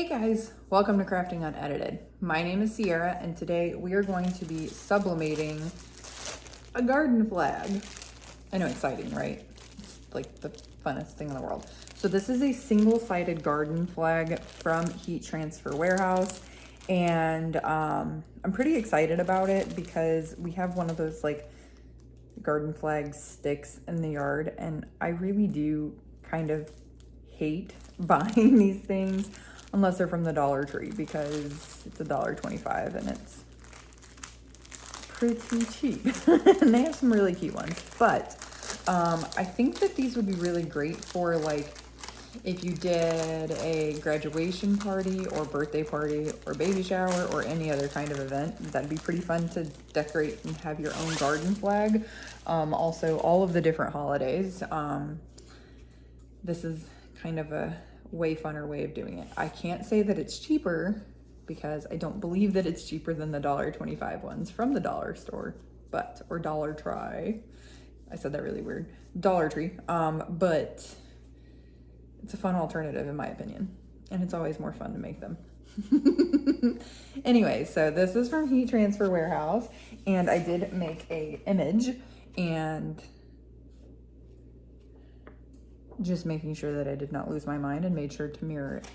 Hey guys, welcome to Crafting Unedited. My name is Sierra and today we are going to be sublimating a garden flag. I know, exciting, right? It's like the funnest thing in the world. So this is a single-sided garden flag from Heat Transfer Warehouse, and I'm pretty excited about it because we have one of those like garden flag sticks in the yard, and I really do kind of hate buying these things unless they're from the Dollar Tree because it's $1.25 and it's pretty cheap. And they have some really cute ones, but I think that these would be really great for like if you did a graduation party or birthday party or baby shower or any other kind of event. That'd be pretty fun to decorate and have your own garden flag. Also all of the different holidays. This is kind of a way funner way of doing it. I can't say that it's cheaper because I don't believe that it's cheaper than the $1.25 ones from the dollar store, or Dollar Tree. I said that really weird. Dollar Tree. But it's a fun alternative in my opinion. And it's always more fun to make them. Anyway, so this is from Heat Transfer Warehouse, and I did make a image and just making sure that I did not lose my mind and made sure to mirror it.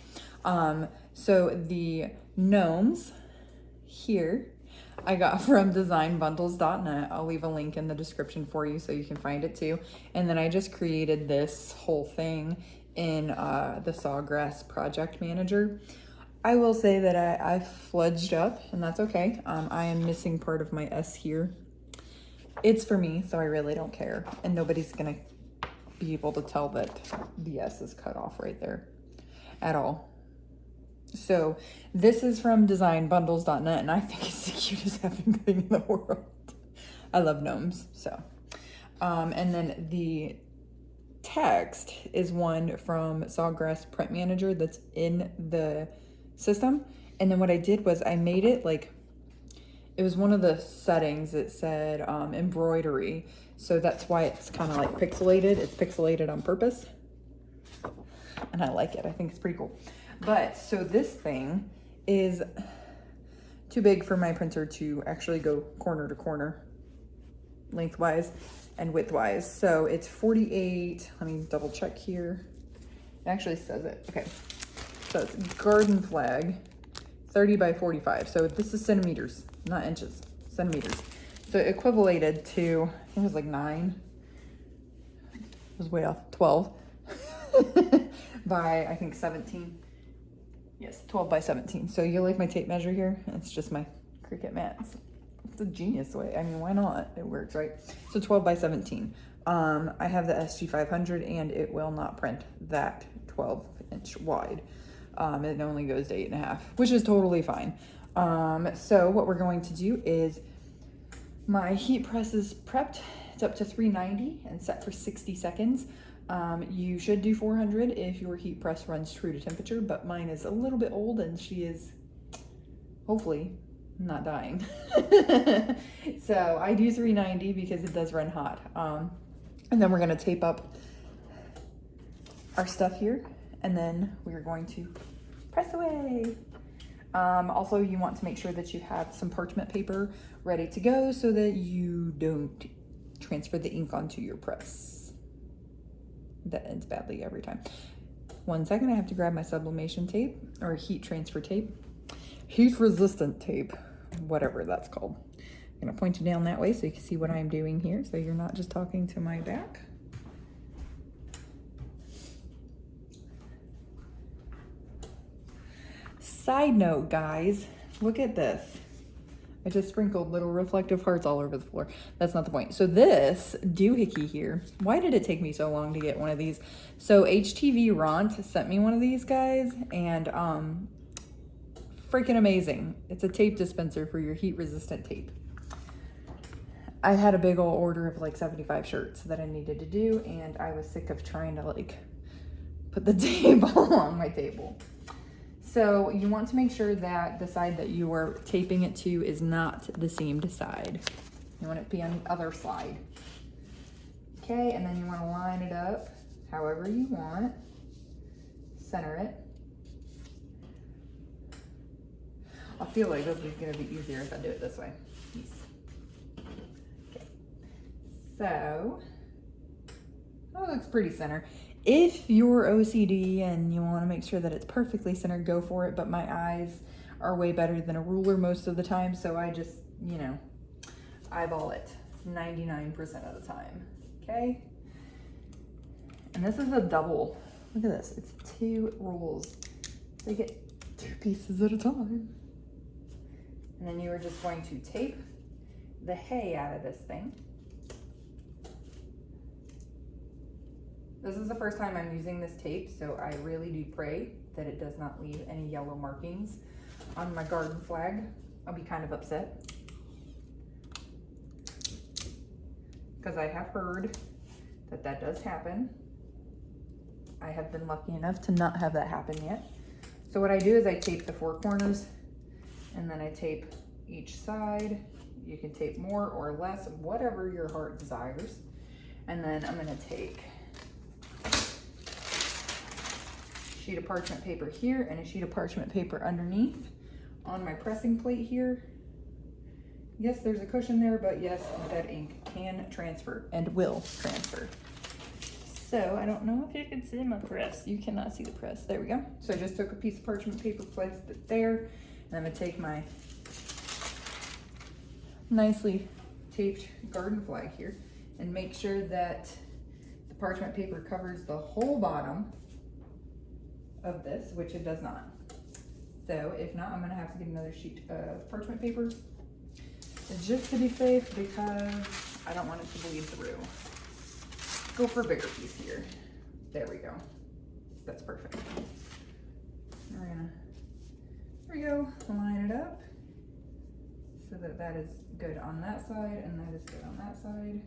So the gnomes here I got from designbundles.net. I'll leave a link in the description for you so you can find it too. And then I just created this whole thing in the Sawgrass Project Manager. I will say that I fudged up, and that's okay. I am missing part of my S here. It's for me, so I really don't care. And nobody's gonna be able to tell that the S is cut off right there at all. So this is from designbundles.net, and I think it's the cutest effing thing in the world. I love gnomes. So and then the text is one from Sawgrass Print Manager that's in the system. And then what I did was I made it like, it was one of the settings that said embroidery. So that's why it's kind of like pixelated. It's pixelated on purpose. And I like it. I think it's pretty cool. But so this thing is too big for my printer to actually go corner to corner lengthwise and widthwise. So it's 48. Let me double check here. It actually says it. Okay. So it's garden flag 30 by 45. So this is centimeters, not inches, centimeters. So equivalated to, I think it was like 9. It was way off, 12 by I think 17. Yes, 12 by 17. So you like my tape measure here? It's just my Cricut mat. It's a genius way. I mean, why not? It works, right? So 12 by 17. I have the SG500 and it will not print that 12-inch wide. It only goes to 8.5, which is totally fine. So what we're going to do is, my heat press is prepped. It's up to 390 and set for 60 seconds. You should do 400 if your heat press runs true to temperature, but mine is a little bit old and she is hopefully not dying. So I do 390 because it does run hot. And then we're gonna tape up our stuff here, and then we're going to press away. Also, you want to make sure that you have some parchment paper ready to go so that you don't transfer the ink onto your press. That ends badly every time. 1 second, I have to grab my sublimation tape, or heat transfer tape. Heat resistant tape, whatever that's called. I'm gonna point you down that way so you can see what I'm doing here, so you're not just talking to my back. Side note, guys, look at this. I just sprinkled little reflective hearts all over the floor. That's not the point. So this doohickey here, why did it take me so long to get one of these? So HTV Ront sent me one of these guys, and freaking amazing. It's a tape dispenser for your heat resistant tape. I had a big old order of like 75 shirts that I needed to do, and I was sick of trying to like put the tape on my table. So you want to make sure that the side that you are taping it to is not the seamed side. You want it to be on the other side. Okay, and then you want to line it up however you want. Center it. I feel like this is gonna be easier if I do it this way. Yes. Okay. So, oh, it looks pretty center. If you're OCD and you want to make sure that it's perfectly centered, go for it. But my eyes are way better than a ruler most of the time, so I just, you know, eyeball it 99% of the time. Okay. And this is a double. Look at this. It's 2 rolls. So you get 2 pieces at a time. And then you are just going to tape the hay out of this thing. This is the first time I'm using this tape, so I really do pray that it does not leave any yellow markings on my garden flag. I'll be kind of upset, because I have heard that that does happen. I have been lucky enough to not have that happen yet. So what I do is I tape the 4 corners, and then I tape each side. You can tape more or less, whatever your heart desires. And then I'm gonna take a sheet of parchment paper here and a sheet of parchment paper underneath on my pressing plate here. Yes, there's a cushion there, but yes, that ink can transfer and will transfer. So I don't know if you can see my press. You cannot see the press. There we go. So I just took a piece of parchment paper, placed it there, and I'm gonna take my nicely taped garden flag here and make sure that the parchment paper covers the whole bottom of this, which it does not. So if not, I'm gonna have to get another sheet of parchment paper just to be safe, because I don't want it to bleed through. Go for a bigger piece here. There we go. That's perfect. We're gonna, there we go, line it up so that that is good on that side and that is good on that side.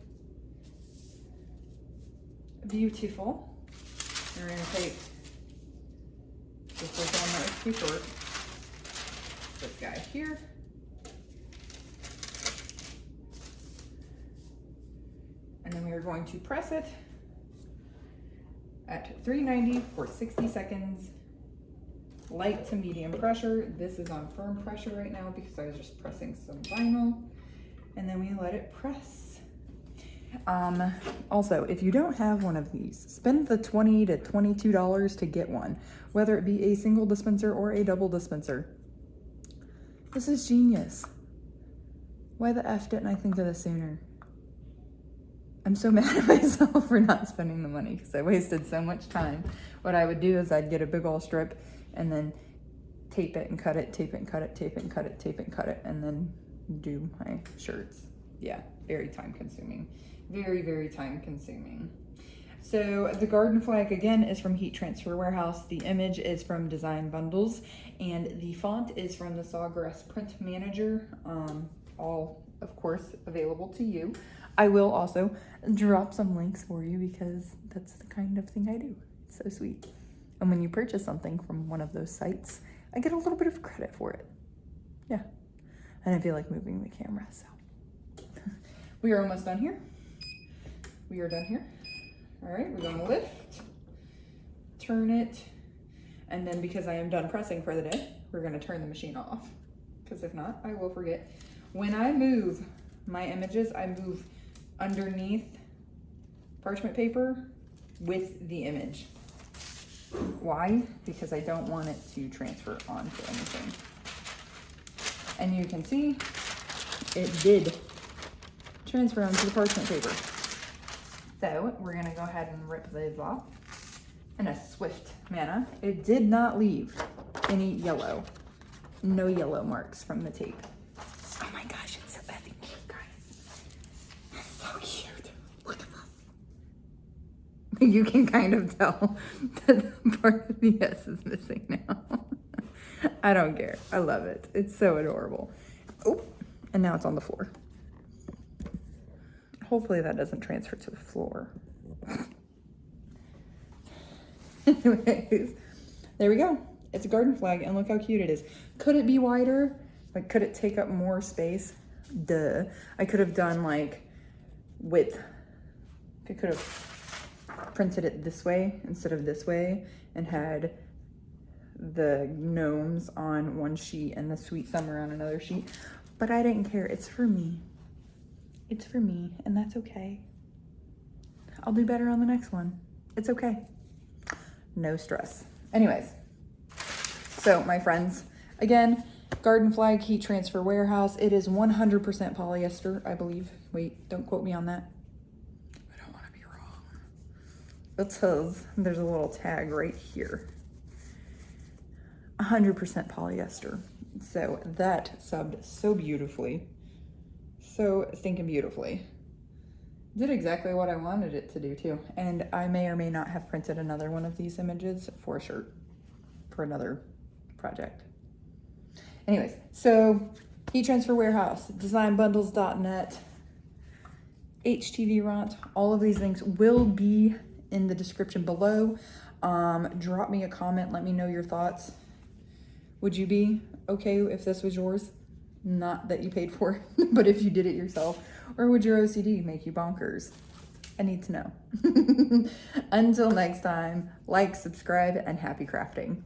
Beautiful. We're gonna take, this is on that too short, this guy here. And then we are going to press it at 390 for 60 seconds, light to medium pressure. This is on firm pressure right now because I was just pressing some vinyl. And then we let it press. Also, if you don't have one of these, spend the $20 to $22 to get one, whether it be a single dispenser or a double dispenser. This is genius. Why the F didn't I think of this sooner? I'm so mad at myself for not spending the money because I wasted so much time. What I would do is I'd get a big old strip and then tape it and cut it, tape it and cut it, tape it and cut it, tape it and cut it, and then do my shirts. Yeah, very time consuming. Very, very time consuming. So the garden flag again is from Heat Transfer Warehouse. The image is from Design Bundles, and the font is from the Sawgrass Print Manager. All, of course, available to you. I will also drop some links for you because that's the kind of thing I do. It's so sweet. And when you purchase something from one of those sites, I get a little bit of credit for it. Yeah. And I feel like moving the camera, so. We are almost done here. We are done here. All right, we're gonna lift, turn it, and then because I am done pressing for the day, we're gonna turn the machine off, because if not, I will forget. When I move my images, I move underneath parchment paper with the image. Why? Because I don't want it to transfer onto anything. And you can see it did transfer onto the parchment paper. So we're gonna go ahead and rip these off in a swift manner. It did not leave any yellow, no yellow marks from the tape. Oh my gosh, it's so effing cute, guys. It's so cute. Look at this. You can kind of tell that the part of the S is missing now. I don't care. I love it. It's so adorable. Oh, and now it's on the floor. Hopefully that doesn't transfer to the floor. Anyways, there we go. It's a garden flag, and look how cute it is. Could it be wider? Like, could it take up more space? Duh. I could have done like width. I could have printed it this way instead of this way and had the gnomes on one sheet and the sweet summer on another sheet, but I didn't care. It's for me. It's for me, and that's okay. I'll do better on the next one. It's okay. No stress. Anyways, so my friends, again, Garden Flag Heat Transfer Warehouse. It is 100% polyester, I believe. Wait, don't quote me on that. I don't want to be wrong. It says, there's a little tag right here. 100% polyester. So that subbed so beautifully. So stinking beautifully. Did exactly what I wanted it to do too. And I may or may not have printed another one of these images for a shirt for another project. Anyways, so Heat Transfer Warehouse, designbundles.net, HTV Ront, all of these links will be in the description below. Drop me a comment, let me know your thoughts. Would you be okay if this was yours? Not that you paid for it, but if you did it yourself. Or would your OCD make you bonkers? I need to know. Until next time, like, subscribe, and happy crafting.